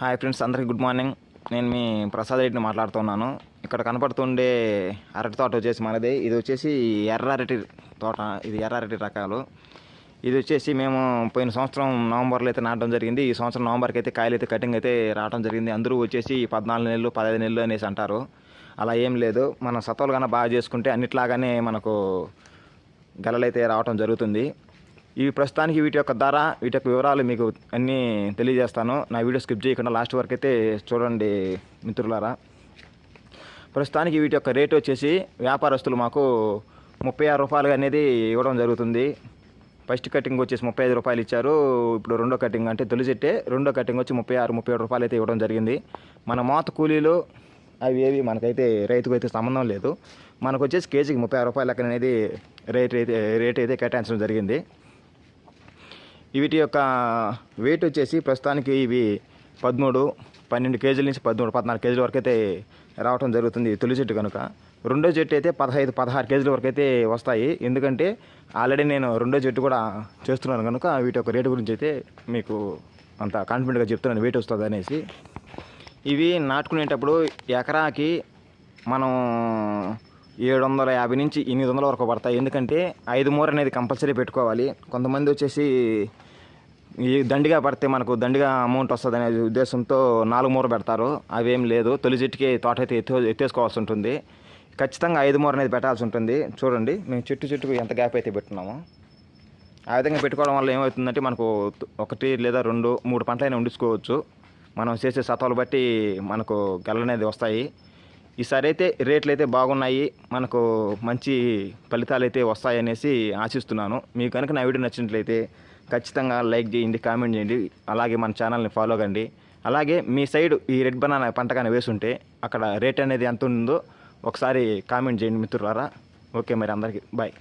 Hi friends, అందరికీ good morning. నేను మీ ప్రసాద్ రెడ్డిని మాట్లాడుతున్నాను. ఇక్కడ కనపడుతుండే అరటి తోట వచ్చేసి మనది. ఇది వచ్చేసి ఎర్ర అరటి తోట. ఇది ఎర్ర అరటి రకాలు. ఇది వచ్చేసి మేము పోయిన సంవత్సరం నవంబర్లో అయితే నాటడం జరిగింది. ఈ సంవత్సరం నవంబర్కి అయితే కాయలు అయితే కటింగ్ అయితే రావడం జరిగింది. అందరూ వచ్చేసి 14 నెలలు 15 నెలలు అనేసి అంటారు. అలా ఏం లేదు. మన సత్వాలు కన్నా బాగా చేసుకుంటే అన్నిట్లాగానే మనకు గెలలైతే రావడం జరుగుతుంది. ఈ ప్రస్తుతానికి వీటి యొక్క ధర, వీటి యొక్క వివరాలు మీకు అన్నీ తెలియజేస్తాను. నా వీడియో స్కిప్ చేయకుండా లాస్ట్ వరకు అయితే చూడండి మిత్రులారా. ప్రస్తుతానికి వీటి యొక్క రేటు వచ్చేసి వ్యాపారస్తులు మాకు 36 రూపాయలు అనేది ఇవ్వడం జరుగుతుంది. ఫస్ట్ కటింగ్ వచ్చేసి 35 రూపాయలు ఇచ్చారు. ఇప్పుడు రెండో కటింగ్ అంటే తొలి చెట్టే రెండో కటింగ్ వచ్చి 36-37 రూపాయలు అయితే ఇవ్వడం జరిగింది. మన మోత కూలీలు అవి ఏవి మనకైతే రైతుకు అయితే సంబంధం లేదు. మనకు వచ్చేసి కేజీకి 36 రూపాయల లెక్కన అనేది రేట్ అయితే కేటాయించడం జరిగింది. వీటి యొక్క వెయిట్ వచ్చేసి ప్రస్తుతానికి ఇవి 12 కేజీల నుంచి 14 కేజీల వరకు అయితే రావడం జరుగుతుంది తొలి చెట్టు కనుక. రెండో చెట్టు అయితే 15-16 కేజీల వరకు అయితే వస్తాయి. ఎందుకంటే ఆల్రెడీ నేను రెండో చెట్టు కూడా చేస్తున్నాను కనుక వీటి యొక్క రేటు గురించి అయితే మీకు అంత కాన్ఫిడెంట్గా చెప్తున్నాను వెయిట్ వస్తుంది అనేసి. ఇవి నాటుకునేటప్పుడు ఎకరాకి మనం 750 నుంచి 800 వరకు పడతాయి. ఎందుకంటే 5 మూర అనేది కంపల్సరీ పెట్టుకోవాలి. కొంతమంది వచ్చేసి ఈ దండిగా పడితే మనకు దండిగా అమౌంట్ వస్తుంది అనే ఉద్దేశంతో 4 మూర పెడతారు. అవేం లేదు. తొలి చెట్టుకి తోట అయితే ఎత్తేసుకోవాల్సి ఉంటుంది. ఖచ్చితంగా 5 మూర అనేది పెట్టాల్సి ఉంటుంది. చూడండి మేము చెట్టుకు ఎంత గ్యాప్ అయితే పెట్టున్నామో ఆ విధంగా పెట్టుకోవడం వల్ల ఏమవుతుందంటే మనకు 1 లేదా 2, 3 పంటలైనా ఉండించుకోవచ్చు. మనం చేసే సత్వాలు బట్టి మనకు గెలలు అనేది వస్తాయి. ఈసారి అయితే రేట్లు అయితే బాగున్నాయి. మనకు మంచి ఫలితాలు అయితే వస్తాయనేసి ఆశిస్తున్నాను. మీకు కనుక నా వీడియో నచ్చినట్లయితే ఖచ్చితంగా లైక్ చేయండి, కామెంట్ చేయండి. అలాగే మన ఛానల్ని ఫాలో కండి. అలాగే మీ సైడ్ ఈ రెడ్ బనానా పంట కానీ వేసుంటే అక్కడ రేట్ అనేది ఎంత ఉందో ఒకసారి కామెంట్ చేయండి మిత్రులారా. ఓకే, మరి అందరికీ బాయ్.